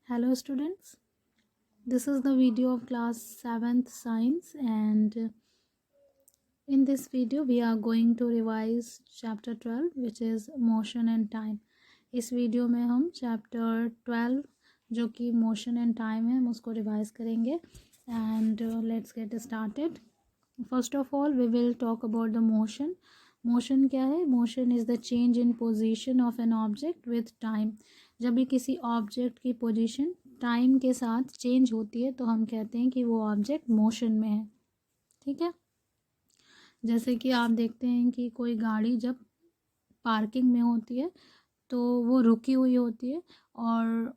Hello students, this is the video of class 7th science, and in this video we are going to revise chapter 12 which is motion and time. इस video में हम chapter 12 जो कि motion and time है हम उसको revise करेंगे and let's get started. First of all we will talk about the motion. Motion क्या है? Motion is the change in position of an object with time. जब भी किसी ऑब्जेक्ट की पोजीशन टाइम के साथ चेंज होती है तो हम कहते हैं कि वो ऑब्जेक्ट मोशन में है. ठीक है, जैसे कि आप देखते हैं कि कोई गाड़ी जब पार्किंग में होती है तो वो रुकी हुई होती है और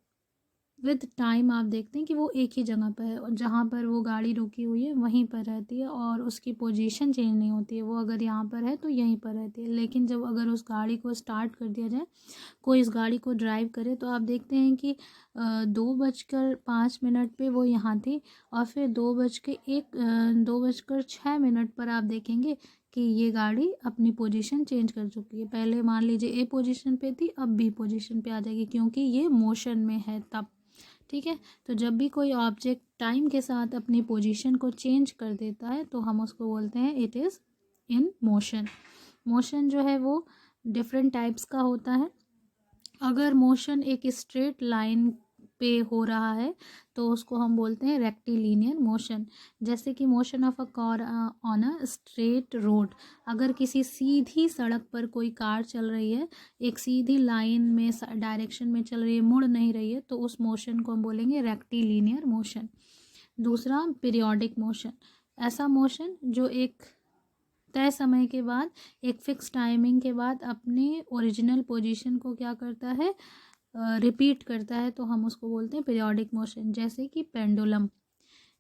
विद टाइम आप देखते हैं कि वो एक ही जगह पर है और जहाँ पर वो गाड़ी रुकी हुई है वहीं पर रहती है और उसकी पोजीशन चेंज नहीं होती है. वो अगर यहाँ पर है तो यहीं पर रहती है. लेकिन जब अगर उस गाड़ी को स्टार्ट कर दिया जाए, कोई इस गाड़ी को ड्राइव करे, तो आप देखते हैं कि 2:05 पे वो यहाँ थी और फिर 2:06 पर आप देखेंगे कि ये गाड़ी अपनी पोजीशन चेंज कर चुकी है. पहले मान लीजिए ए पोजीशन पे थी, अब बी पोजीशन पे आ जाएगी क्योंकि ये मोशन में है तब. ठीक है, तो जब भी कोई ऑब्जेक्ट टाइम के साथ अपनी पोजीशन को चेंज कर देता है तो हम उसको बोलते हैं it is in motion. Motion जो है वो डिफरेंट टाइप्स का होता है. अगर मोशन एक स्ट्रेट लाइन पे हो रहा है तो उसको हम बोलते हैं रेक्टिलिनियर मोशन. जैसे कि motion of a car on a straight road. अगर किसी सीधी सड़क पर कोई कार चल रही है, एक सीधी लाइन में डायरेक्शन में चल रही है, मुड़ नहीं रही है, तो उस मोशन को हम बोलेंगे रेक्टिलिनियर मोशन. दूसरा पीरियोडिक मोशन. ऐसा मोशन जो एक तय समय के बाद, एक फिक्स टाइमिंग के बाद अपने ओरिजिनल पोजीशन को क्या करता है, रिपीट करता है, तो हम उसको बोलते हैं पीरियोडिक मोशन. जैसे कि पेंडुलम.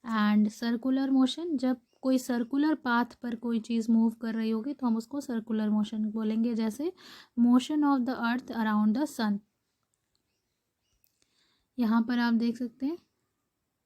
And circular motion. जब कोई सर्कुलर पाथ पर कोई चीज़ मूव कर रही होगी तो हम उसको सर्कुलर मोशन बोलेंगे. जैसे motion of the earth around the sun. यहाँ पर आप देख सकते हैं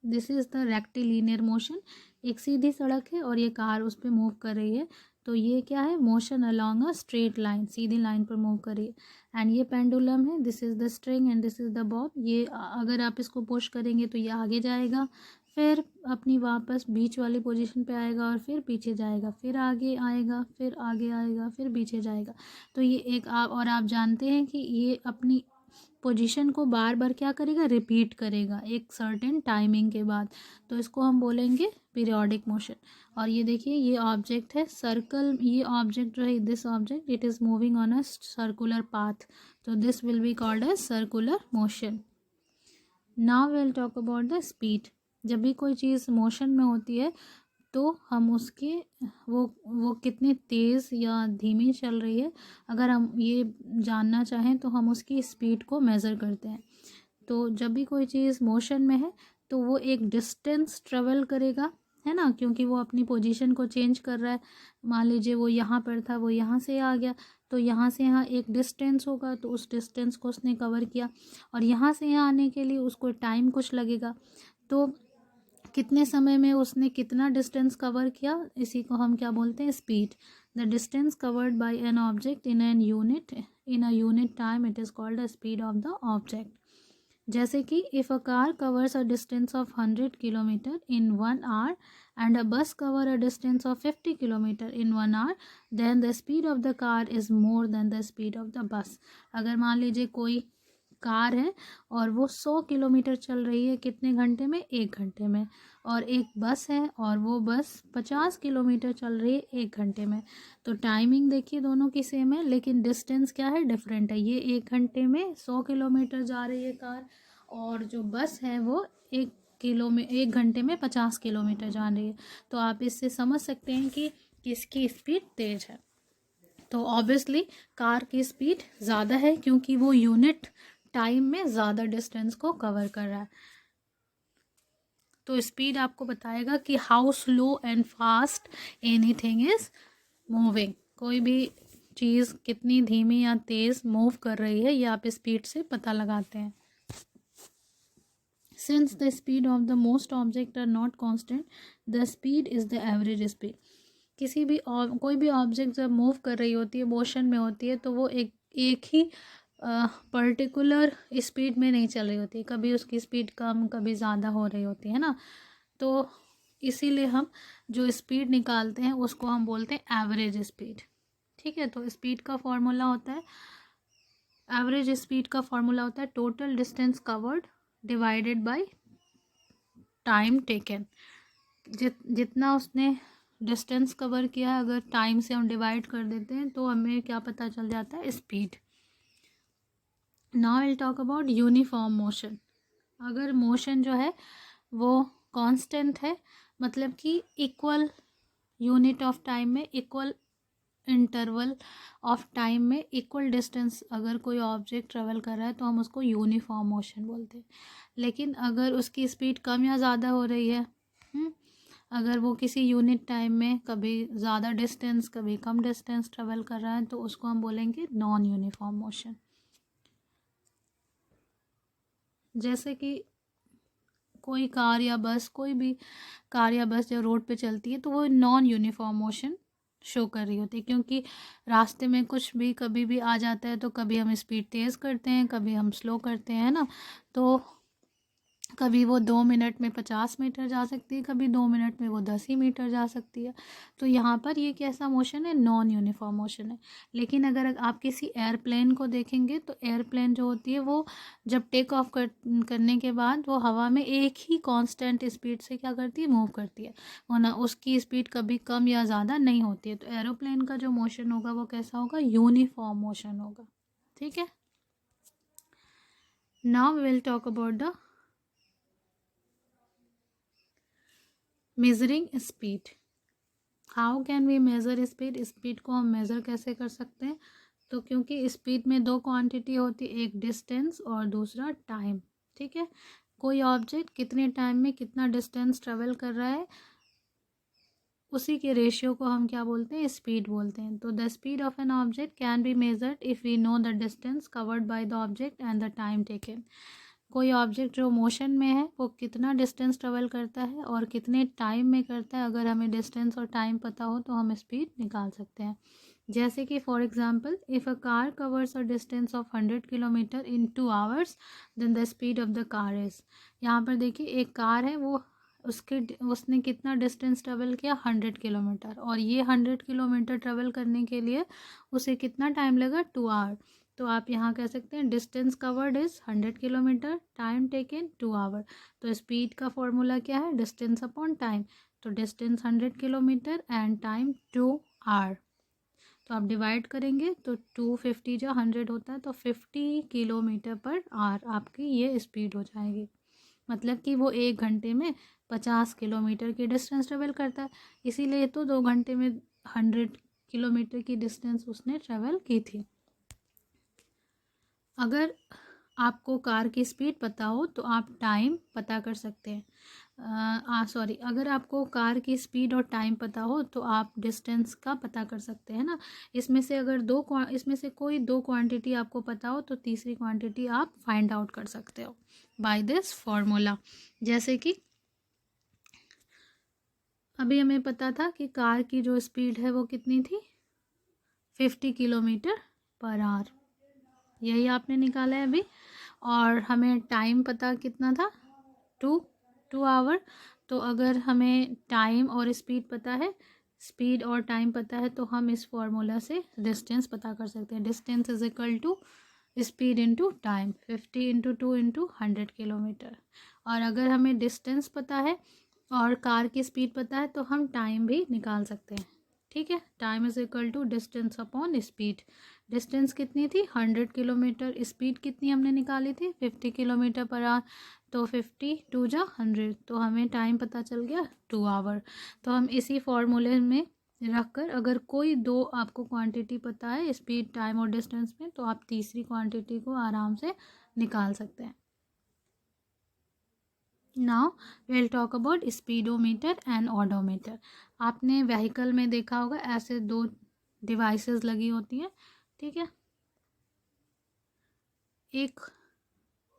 this is the rectilinear motion. एक सीधी सड़क है और ये कार उस पर मूव कर रही है, तो ये क्या है, motion along a straight line, Sidhi line पर मूव कर रही है. एंड ये पेंडुलम है. This is the string and this is the Bob. ये अगर आप इसको पुश करेंगे तो ये आगे जाएगा, फिर अपनी वापस बीच वाली पोजीशन पे आएगा और फिर पीछे जाएगा, फिर आगे आएगा, फिर आगे आएगा, फिर पीछे जाएगा. तो ये एक आप जानते हैं कि ये अपनी पोजीशन को बार बार क्या करेगा, रिपीट करेगा एक सर्टेन टाइमिंग के बाद. तो इसको हम बोलेंगे पीरियोडिक मोशन. और ये देखिए ये ऑब्जेक्ट है सर्कल. ये ऑब्जेक्ट जो है, this object it is moving on a circular path, तो this will be called as circular motion. Now will talk about the speed. जब भी कोई चीज़ मोशन में होती है तो हम उसके वो कितने तेज़ या धीमी चल रही है, अगर हम ये जानना चाहें तो हम उसकी स्पीड को मेज़र करते हैं. तो जब भी कोई चीज़ मोशन में है तो वो एक डिस्टेंस ट्रेवल करेगा, है ना, क्योंकि वो अपनी पोजीशन को चेंज कर रहा है. मान लीजिए वो यहाँ पर था, वो यहाँ से आ गया, तो यहाँ से यहाँ एक डिस्टेंस होगा, तो उस डिस्टेंस को उसने कवर किया और यहाँ से यहाँ आने के लिए उसको टाइम कुछ लगेगा. तो कितने समय में उसने कितना डिस्टेंस कवर किया, इसी को हम क्या बोलते हैं, speed. The distance covered by an object in a unit time it is called the speed of the object. जैसे कि if a car covers a distance of 100 kilometre in 1 hour and a bus cover a distance of 50 kilometre in 1 hour, then the speed of the car is more than the speed of the bus. अगर मान लीजिए कोई car है और वो 100 kilometre चल रही है कितने घंटे में, 1 घंटे में, और एक बस है और वो बस 50 किलोमीटर चल रही है 1 घंटे में. तो टाइमिंग देखिए दोनों की सेम है लेकिन डिस्टेंस क्या है, डिफरेंट है. ये 1 घंटे में 100 किलोमीटर जा रही है कार और जो बस है वो 1 घंटे में 50 किलोमीटर जा रही है. तो आप इससे समझ सकते हैं कि किसकी स्पीड तेज़ है. तो ऑब्वियसली कार की स्पीड ज़्यादा है क्योंकि वो यूनिट टाइम में ज़्यादा डिस्टेंस को कवर कर रहा है. तो स्पीड आपको बताएगा कि how slow and fast anything is moving. कोई भी चीज़ कितनी धीमी या तेज़ मूव कर रही है ये आप स्पीड से पता लगाते हैं. Since the speed of the most object are not constant, the speed is the average speed. कोई भी ऑब्जेक्ट जब मूव कर रही होती है, मोशन में होती है, तो वो एक ही पर्टिकुलर स्पीड में नहीं चल रही होती, कभी उसकी स्पीड कम कभी ज़्यादा हो रही होती है ना। तो इसीलिए हम जो स्पीड निकालते हैं उसको हम बोलते हैं एवरेज स्पीड। ठीक है, तो स्पीड का फॉर्मूला होता है, एवरेज स्पीड का फॉर्मूला होता है total distance covered divided by time taken. जितना उसने डिस्टेंस कवर किया है अगर टाइम से हम डिवाइड कर देते हैं तो हमें क्या पता चल जाता है, speed. Now will talk about uniform motion. अगर मोशन जो है वो कांस्टेंट है, मतलब कि इक्वल यूनिट ऑफ टाइम में, इक्वल इंटरवल ऑफ टाइम में, इक्वल डिस्टेंस अगर कोई ऑब्जेक्ट ट्रेवल कर रहा है तो हम उसको यूनिफॉर्म मोशन बोलते हैं। लेकिन अगर उसकी स्पीड कम या ज़्यादा हो रही है, अगर वो किसी यूनिट टाइम में कभी ज़्यादा डिस्टेंस कभी कम डिस्टेंस ट्रेवल कर रहा है तो उसको हम बोलेंगे नॉन यूनिफॉर्म मोशन। जैसे कि कोई कार या बस, कोई भी कार या बस जब रोड पे चलती है तो वो नॉन यूनिफॉर्म मोशन शो कर रही होती है, क्योंकि रास्ते में कुछ भी कभी भी आ जाता है। तो कभी हम स्पीड तेज़ करते हैं, कभी हम स्लो करते हैं ना, तो कभी वो 2 मिनट में 50 मीटर जा सकती है, कभी 2 मिनट में वो 10 ही मीटर जा सकती है। तो यहाँ पर ये कैसा मोशन है, नॉन यूनिफॉर्म मोशन है। लेकिन अगर आप किसी एयरप्लेन को देखेंगे तो एयरप्लेन जो होती है वो जब टेक ऑफ करने के बाद वो हवा में एक ही कांस्टेंट स्पीड से क्या करती है, मूव करती है, वरना उसकी स्पीड कभी कम या ज़्यादा नहीं होती है। तो एरोप्लेन का जो मोशन होगा वो कैसा होगा, यूनिफॉर्म मोशन होगा। ठीक है, now we will talk about the measuring speed. How can we measure speed, speed को हम मेज़र कैसे कर सकते हैं। तो क्योंकि स्पीड में दो क्वांटिटी होती है, एक डिस्टेंस और दूसरा टाइम। ठीक है, कोई ऑब्जेक्ट कितने टाइम में कितना डिस्टेंस ट्रेवल कर रहा है उसी के रेशियो को हम क्या बोलते हैं, स्पीड बोलते हैं। तो the speed of an object can be measured if we know the distance covered by the object and the time taken. कोई ऑब्जेक्ट जो मोशन में है वो कितना डिस्टेंस ट्रेवल करता है और कितने टाइम में करता है, अगर हमें डिस्टेंस और टाइम पता हो तो हम स्पीड निकाल सकते हैं। जैसे कि for example, if a car covers a distance of 100 kilometre in 2 hours then the speed of the car is. यहाँ पर देखिए एक कार है, वो उसने कितना डिस्टेंस ट्रेवल किया, 100 किलोमीटर, और ये 100 किलोमीटर ट्रेवल करने के लिए उसे कितना टाइम लगा, 2 आवर। तो आप यहाँ कह सकते हैं distance covered is 100 kilometre, time taken 2 hour. तो स्पीड का फॉर्मूला क्या है, डिस्टेंस अपॉन टाइम। तो distance 100 kilometre and time 2 hour. तो आप डिवाइड करेंगे तो 250 जो 100 होता है तो 50 किलोमीटर पर आवर आपकी ये स्पीड हो जाएगी। मतलब कि वो 1 घंटे में 50 किलोमीटर की डिस्टेंस ट्रेवल करता है, इसीलिए तो 2 घंटे में 100 किलोमीटर की डिस्टेंस उसने ट्रेवल की थी। अगर आपको कार की स्पीड पता हो तो आप टाइम पता कर सकते हैं। अगर आपको कार की स्पीड और टाइम पता हो तो आप डिस्टेंस का पता कर सकते हैं ना। इसमें से अगर इसमें से कोई दो क्वांटिटी आपको पता हो तो तीसरी क्वांटिटी आप फाइंड आउट कर सकते हो बाय दिस फॉर्मूला। जैसे कि अभी हमें पता था कि कार की जो स्पीड है वो कितनी थी, 50 किलोमीटर पर आवर, यही आपने निकाला है अभी। और हमें टाइम पता कितना था, 2 आवर। तो अगर हमें टाइम और स्पीड पता है, स्पीड और टाइम पता है, तो हम इस फॉर्मूला से डिस्टेंस पता कर सकते हैं। Distance is equal to speed into time, 50 into 2 into 100 kilometre. और अगर हमें डिस्टेंस पता है और कार की स्पीड पता है तो हम टाइम भी निकाल सकते हैं। ठीक है, time is equal to distance upon speed. Distance कितनी थी, 100 किलोमीटर, स्पीड कितनी हमने निकाली थी, 50 किलोमीटर पर आवर। तो 50 2 जा 100, तो हमें टाइम पता चल गया 2 आवर। तो हम इसी फॉर्मूले में रखकर अगर कोई दो आपको क्वांटिटी पता है स्पीड, टाइम और डिस्टेंस में, तो आप तीसरी क्वांटिटी को आराम से निकाल सकते हैं। Now will talk about speedometer and odometer. आपने व्हीकल में देखा होगा ऐसे दो डिवाइसेस लगी होती हैं। ठीक है, एक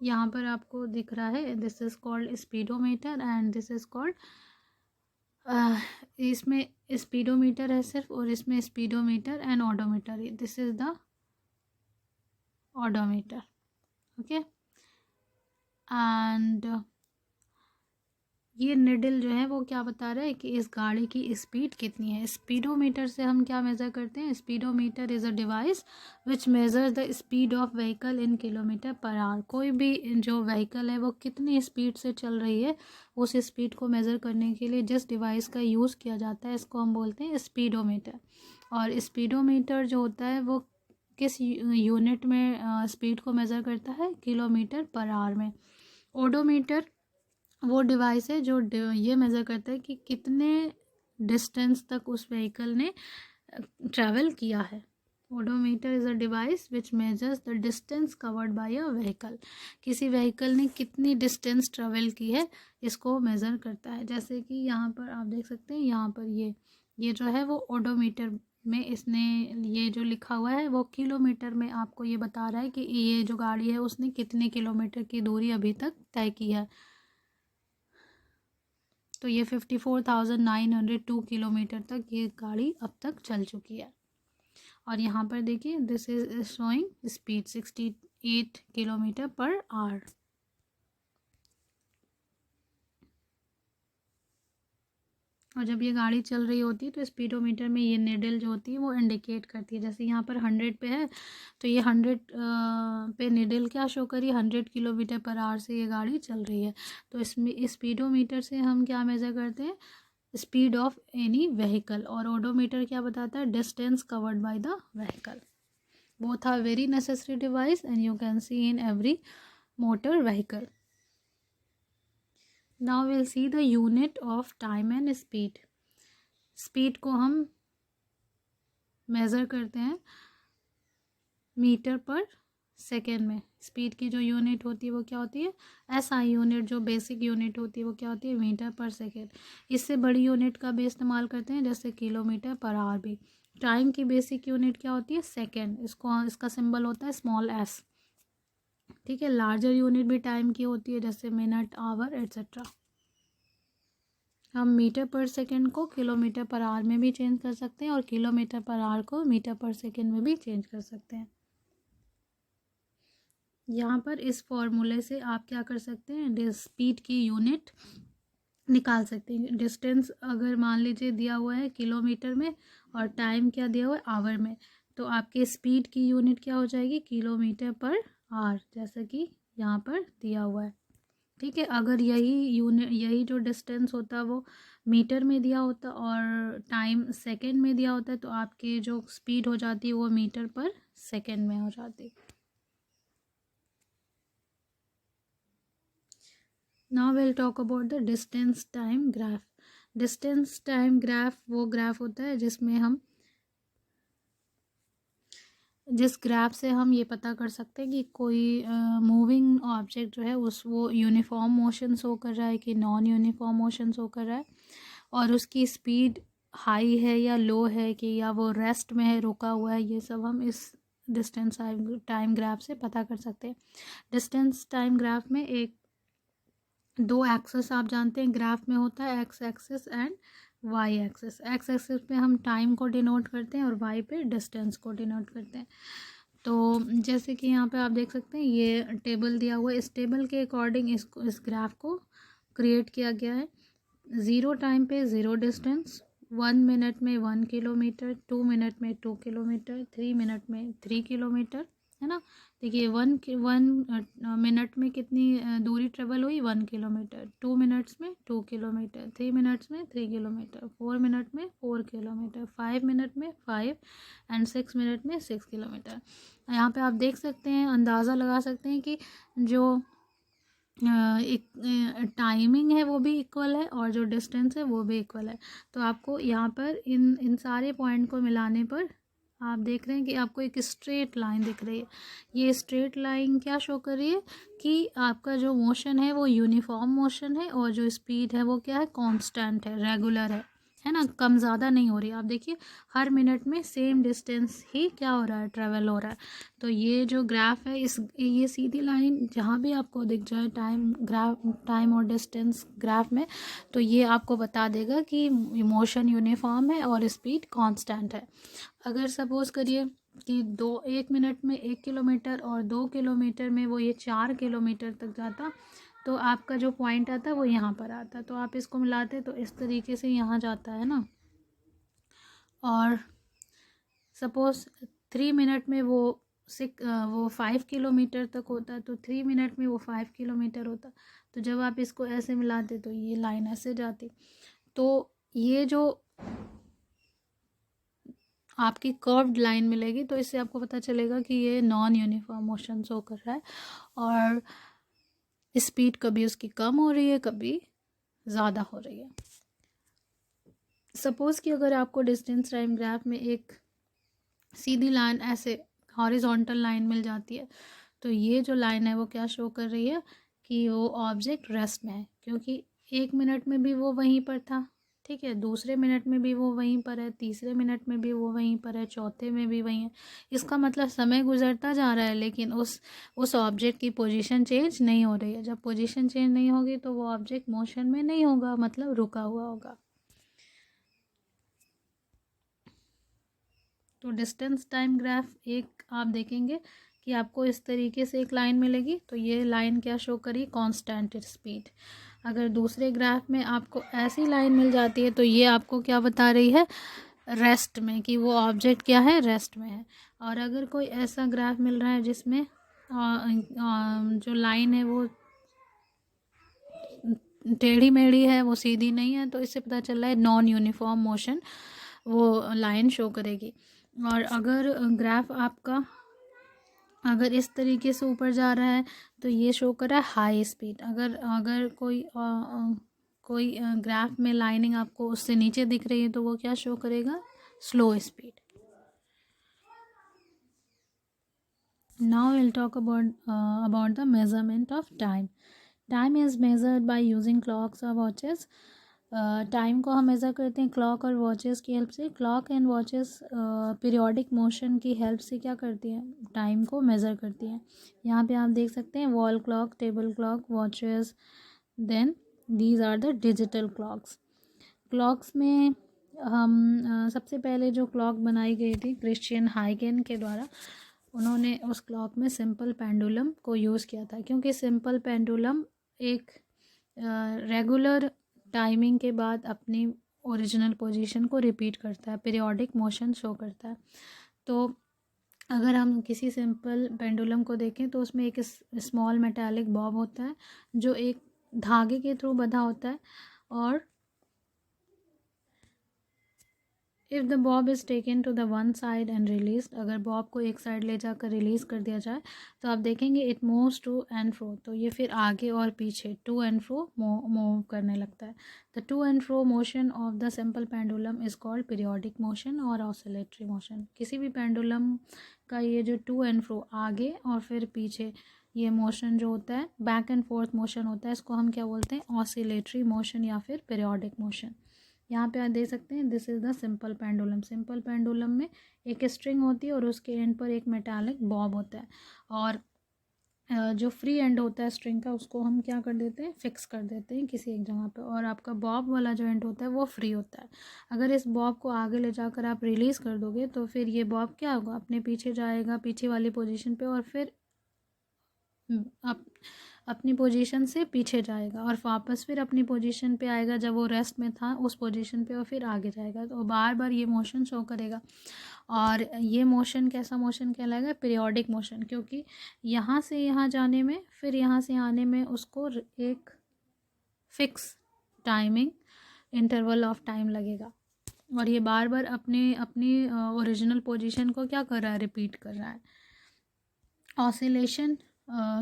यहाँ पर आपको दिख रहा है, this is called speedometer and this is called, इसमें स्पीडोमीटर है सिर्फ और इसमें speedometer and odometer, this is the odometer. Okay, and ये निडल जो है वो क्या बता रहा है कि इस गाड़ी की स्पीड कितनी है। स्पीडोमीटर से हम क्या मेज़र करते हैं? Speedometer is a device which measure the speed of vehicle in kilometre per hour. कोई भी जो व्हीकल है वो कितनी स्पीड से चल रही है, उस स्पीड को मेज़र करने के लिए जिस डिवाइस का यूज़ किया जाता है इसको हम बोलते हैं स्पीडोमीटर। और स्पीडोमीटर जो होता है वो किस यूनिट में स्पीड को मेज़र करता है? किलोमीटर पर आवर में। ओडोमीटर वो डिवाइस है जो ये मेज़र करता है कि कितने डिस्टेंस तक उस व्हीकल ने ट्रैवल किया है। Odometer is a device which measures the distance covered bye a vehicle. किसी व्हीकल ने कितनी डिस्टेंस ट्रैवल की है इसको मेज़र करता है। जैसे कि यहाँ पर आप देख सकते हैं, यहाँ पर ये जो है वो ओडोमीटर में इसने ये जो लिखा हुआ है वो किलोमीटर में आपको ये बता रहा है कि ये जो गाड़ी है उसने कितने किलोमीटर की दूरी अभी तक तय की है। तो ये 54,902 किलोमीटर तक ये गाड़ी अब तक चल चुकी है। और यहाँ पर देखिए this is showing speed 68 kilometre per hour. और जब ये गाड़ी चल रही होती है तो स्पीडोमीटर में ये निडल जो होती है वो इंडिकेट करती है। जैसे यहाँ पर 100 पे है तो ये 100 पे निडल क्या शो करी? 100 किलोमीटर पर आवर से ये गाड़ी चल रही है। तो इसमें स्पीडोमीटर से हम क्या मेज़र करते हैं? Speed of any vehicle. और ओडोमीटर क्या बताता है? Distance covered by the vehicle. Both are very necessary device and you can see in every motor vehicle. Now will see the unit of time and speed. Speed को हम measure करते हैं metre पर second में। Speed की जो unit होती है वो क्या होती है? SI unit. जो बेसिक यूनिट होती है वो क्या होती है? मीटर पर सेकेंड। इससे बड़ी यूनिट का भी इस्तेमाल करते हैं जैसे किलोमीटर पर आवर भी। टाइम की बेसिक यूनिट क्या होती है? सेकेंड। इसका सिंबल होता है स्मॉल एस। ठीक है, लार्जर यूनिट भी टाइम की होती है जैसे मिनट, आवर एट्सेट्रा। हम मीटर पर सेकेंड को किलोमीटर पर आवर में भी चेंज कर सकते हैं और किलोमीटर पर आवर को मीटर पर सेकेंड में भी चेंज कर सकते हैं। यहाँ पर इस फॉर्मूले से आप क्या कर सकते हैं? स्पीड की यूनिट निकाल सकते हैं। डिस्टेंस अगर मान लीजिए दिया हुआ है किलोमीटर में और टाइम क्या दिया हुआ है? आवर में, तो आपके स्पीड की यूनिट क्या हो जाएगी? किलोमीटर पर आवर, जैसा कि यहाँ पर दिया हुआ है। ठीक है, अगर यही जो डिस्टेंस होता वो मीटर में दिया होता और टाइम सेकेंड में दिया होता तो आपकी जो स्पीड हो जाती वो मीटर पर सेकेंड में हो जाती। Now will talk about the distance time graph. Distance time graph वो ग्राफ होता है जिस ग्राफ से हम ये पता कर सकते हैं कि कोई मूविंग ऑब्जेक्ट जो है वो यूनिफॉर्म मोशन शो कर रहा है कि नॉन यूनिफॉर्म मोशन शो कर रहा है, और उसकी स्पीड हाई है या लो है कि या वो रेस्ट में है, रुका हुआ है। ये सब हम इस डिस्टेंस टाइम ग्राफ से पता कर सकते हैं। डिस्टेंस टाइम ग्राफ में दो एक्सेस आप जानते हैं ग्राफ में होता है, x axis and y axis. X axis पे हम टाइम को डिनोट करते हैं और वाई पे डिस्टेंस को डिनोट करते हैं। तो जैसे कि यहाँ पे आप देख सकते हैं ये टेबल दिया हुआ है, इस टेबल के अकॉर्डिंग इस ग्राफ को क्रिएट किया गया है। 0 टाइम पे 0 डिस्टेंस, 1 मिनट में 1 किलोमीटर, 2 मिनट में 2 किलोमीटर, 3 मिनट में 3 किलोमीटर, है ना। देखिए 1 मिनट में कितनी दूरी ट्रेवल हुई? 1 किलोमीटर। 2 मिनट्स में 2 किलोमीटर, 3 मिनट्स में 3 किलोमीटर, 4 मिनट में 4 किलोमीटर, 5 मिनट में 5 एंड 6 मिनट में 6 किलोमीटर। यहाँ पे आप देख सकते हैं, अंदाज़ा लगा सकते हैं कि जो एक टाइमिंग है वो भी इक्वल है और जो डिस्टेंस है वो भी इक्वल है। तो आपको यहाँ पर इन सारे पॉइंट को मिलाने पर आप देख रहे हैं कि आपको एक स्ट्रेट लाइन दिख रही है। ये स्ट्रेट लाइन क्या शो कर रही है कि आपका जो मोशन है वो यूनिफॉर्म मोशन है और जो स्पीड है वो क्या है? कांस्टेंट है, रेगुलर है ना, कम ज़्यादा नहीं हो रही। आप देखिए हर मिनट में सेम डिस्टेंस ही क्या हो रहा है? ट्रेवल हो रहा है। तो ये जो ग्राफ है ये सीधी लाइन जहाँ भी आपको दिख जाए टाइम और डिस्टेंस ग्राफ में, तो ये आपको बता देगा कि मोशन यूनिफॉर्म है और स्पीड कांस्टेंट है। अगर सपोज करिए कि 1 मिनट में 1 किलोमीटर और 2 किलोमीटर में वो ये 4 किलोमीटर तक जाता, तो आपका जो पॉइंट आता वो यहाँ पर आता। तो आप इसको मिलाते तो इस तरीके से यहाँ जाता है ना। और सपोज़ 3 मिनट में वो 5 किलोमीटर तक होता, तो 3 मिनट में वो 5 किलोमीटर होता। तो जब आप इसको ऐसे मिलाते तो ये लाइन ऐसे जाती। तो ये जो आपकी कर्व्ड लाइन मिलेगी, तो इससे आपको पता चलेगा कि ये नॉन यूनिफॉर्म मोशन शो कर रहा है और स्पीड कभी उसकी कम हो रही है, कभी ज़्यादा हो रही है। सपोज़ कि अगर आपको डिस्टेंस टाइम ग्राफ में एक सीधी लाइन ऐसे हॉरिजॉन्टल लाइन मिल जाती है, तो ये जो लाइन है वो क्या शो कर रही है कि वो ऑब्जेक्ट रेस्ट में है, क्योंकि 1 मिनट में भी वो वहीं पर था, ठीक है, दूसरे मिनट में भी वो वहीं पर है, तीसरे मिनट में भी वो वहीं पर है, चौथे में भी वहीं है। इसका मतलब समय गुजरता जा रहा है, लेकिन उस ऑब्जेक्ट की पोजीशन चेंज नहीं हो रही है। जब पोजीशन चेंज नहीं होगी तो वो ऑब्जेक्ट मोशन में नहीं होगा, मतलब रुका हुआ होगा। तो डिस्टेंस टाइम ग्राफ एक आप देखेंगे कि आपको इस तरीके से एक लाइन मिलेगी, तो ये लाइन क्या शो करी, कांस्टेंट स्पीड। अगर दूसरे ग्राफ में आपको ऐसी लाइन मिल जाती है तो ये आपको क्या बता रही है, रेस्ट में, कि वो ऑब्जेक्ट क्या है, रेस्ट में है। और अगर कोई ऐसा ग्राफ मिल रहा है जिसमें जो लाइन है वो टेढ़ी मेढ़ी है, वो सीधी नहीं है, तो इससे पता चल रहा है नॉन यूनिफॉर्म मोशन वो लाइन शो करेगी। और अगर ग्राफ आपका अगर इस तरीके से ऊपर जा रहा है तो ये शो कर रहा है हाई स्पीड। अगर अगर कोई ग्राफ में लाइनिंग आपको उससे नीचे दिख रही है तो वो क्या शो करेगा, slow speed. Now we'll talk about the measurement of time. Time is measured by using clocks or watches. Time को हम मेज़र करते हैं क्लॉक और वॉचेस की हेल्प से। Clock and watches periodic motion की हेल्प से क्या करती हैं, टाइम को मेज़र करती हैं। यहाँ पे आप देख सकते हैं wall clock, table clock, watches, then these are the digital clocks. Clocks में हम सबसे पहले जो क्लॉक बनाई गई थी क्रिश्चियन हाइगेन के द्वारा, उन्होंने उस क्लॉक में सिंपल पेंडुलम को यूज़ किया था, क्योंकि सिंपल पेंडुलम एक रेगुलर टाइमिंग के बाद अपनी ओरिजिनल पोजीशन को रिपीट करता है, पीरियोडिक मोशन शो करता है। तो अगर हम किसी सिंपल पेंडुलम को देखें तो उसमें एक स्मॉल मेटालिक बॉब होता है जो एक धागे के थ्रू बंधा होता है, और if the bob is taken to the one side and release, अगर बॉब को एक साइड ले जाकर रिलीज़ कर दिया जाए तो आप देखेंगे it moves to and fro, तो ये फिर आगे और पीछे टू एंड फ्रो मूव करने लगता है। The two and fro motion of the simple pendulum is called periodic motion और ऑसिलेटरी मोशन। किसी भी पेंडुलम का ये जो टू एंड फ्रो, आगे और फिर पीछे, ये मोशन जो होता है, बैक एंड फोर्थ मोशन होता है, इसको हम क्या बोलते हैं, ऑसिलेटरी मोशन या फिर पीरियोडिक मोशन। यहाँ पे आप देख सकते हैं this is the simple pendulum. Simple pendulum में एक स्ट्रिंग होती है और उसके एंड पर एक मेटालिक बॉब होता है, और जो फ्री एंड होता है स्ट्रिंग का उसको हम क्या कर देते हैं, फिक्स कर देते हैं किसी एक जगह पे, और आपका बॉब वाला जो एंड होता है वो फ्री होता है। अगर इस बॉब को आगे ले जाकर आप रिलीज़ कर दोगे तो फिर ये बॉब क्या होगा, अपने पीछे जाएगा, पीछे वाली पोजीशन पे, और फिर अपनी पोजीशन से पीछे जाएगा और वापस फिर अपनी पोजीशन पे आएगा जब वो रेस्ट में था उस पोजीशन पे, और फिर आगे जाएगा। तो बार बार ये मोशन शो करेगा, और ये मोशन कैसा मोशन कहलाएगा, पीरियोडिक मोशन, क्योंकि यहाँ से यहाँ जाने में, फिर यहाँ से आने में उसको एक fix timing interval of time लगेगा, और ये बार बार अपनी अपनी ओरिजिनल पोजीशन को क्या कर रहा है, रिपीट कर रहा है। ऑसिलेशन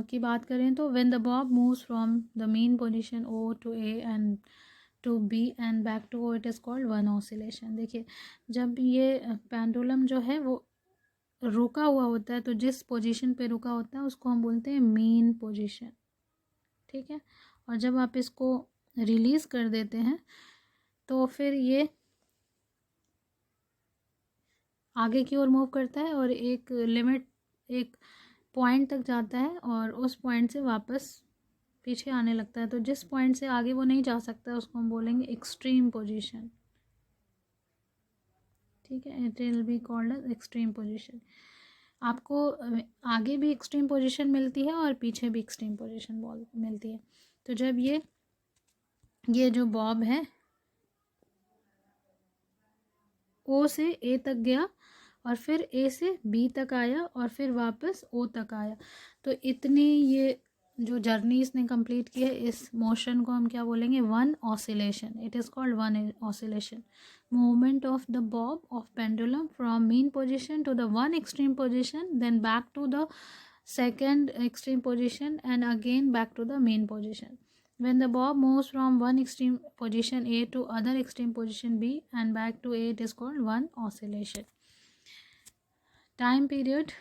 की बात करें तो when the bob moves from the mean position O to A and to B and back to O, it is called one oscillation. देखिए जब ये पेंडुलम जो है वो रुका हुआ होता है, तो जिस पोजीशन पे रुका होता है उसको हम बोलते हैं मेन पोजीशन, ठीक है। और जब आप इसको रिलीज़ कर देते हैं तो फिर ये आगे की ओर मूव करता है और एक लिमिट, एक पॉइंट तक जाता है और उस पॉइंट से वापस पीछे आने लगता है। तो जिस पॉइंट से आगे वो नहीं जा सकता उसको हम बोलेंगे एक्सट्रीम पोजीशन, ठीक है, it will be called as extreme position. आपको आगे भी एक्सट्रीम पोजीशन मिलती है और पीछे भी एक्सट्रीम पोजीशन मिलती है। तो जब ये जो बॉब है ओ से ए तक गया और फिर ए से बी तक आया और फिर वापस ओ तक आया, तो इतनी ये जो जर्नी इसने कंप्लीट की है, इस मोशन को हम क्या बोलेंगे, one oscillation. It is called one oscillation. Movement of the bob of pendulum from mean position to the one extreme position, then back to the second extreme position and again back to the main position. When the bob moves from one extreme position A to other extreme position B and back to A, it is called one oscillation. Time period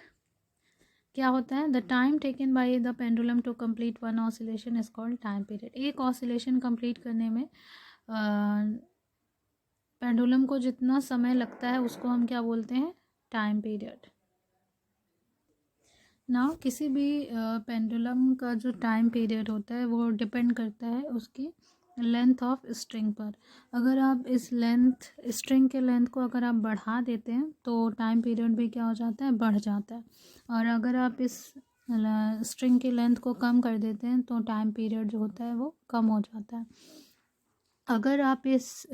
क्या होता है, the time taken by the pendulum to complete one oscillation is called time period. एक oscillation complete करने में pendulum को जितना समय लगता है उसको हम क्या बोलते हैं, टाइम पीरियड। ना किसी भी पेंडुलम का जो टाइम पीरियड होता है वो डिपेंड करता है उसकी लेंथ ऑफ स्ट्रिंग पर। अगर आप इस स्ट्रिंग के लेंथ को अगर आप बढ़ा देते हैं तो टाइम पीरियड भी क्या हो जाता है, बढ़ जाता है। और अगर आप इस स्ट्रिंग की लेंथ को कम कर देते हैं तो टाइम पीरियड जो होता है वो कम हो जाता है। अगर आप इस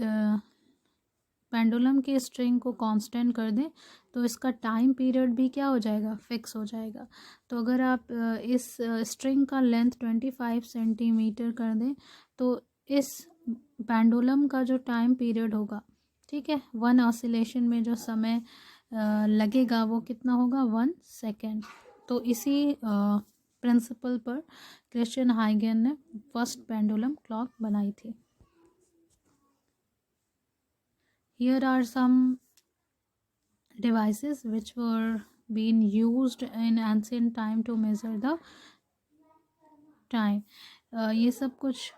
पेंडुलम की स्ट्रिंग को कांस्टेंट कर दें तो इसका टाइम पीरियड भी क्या हो जाएगा, फिक्स हो जाएगा। तो अगर आप इस स्ट्रिंग का लेंथ 25 सेंटीमीटर कर दें तो इस पेंडुलम का जो टाइम पीरियड होगा, ठीक है, वन ऑसिलेशन में जो समय लगेगा वो कितना होगा, 1 सेकेंड। तो इसी प्रिंसिपल पर क्रिश्चियन हाइगन ने फर्स्ट पेंडुलम क्लॉक बनाई थी। Here are some devices which were being used in ancient time to measure the time. ये सब कुछ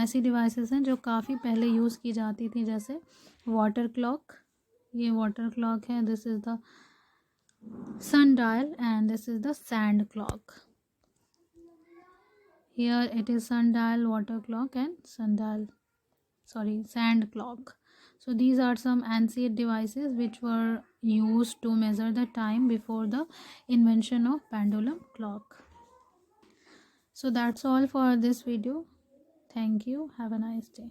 ऐसी डिवाइसेस हैं जो काफ़ी पहले यूज़ की जाती थी, जैसे वाटर क्लॉक। ये वाटर क्लॉक है, this is the sundial and this is the sand clock. Here it is sundial, water clock and sand clock. So these are some ancient devices which were used to measure the time before the invention of pendulum clock. So that's all for this video. Thank you. Have a nice day.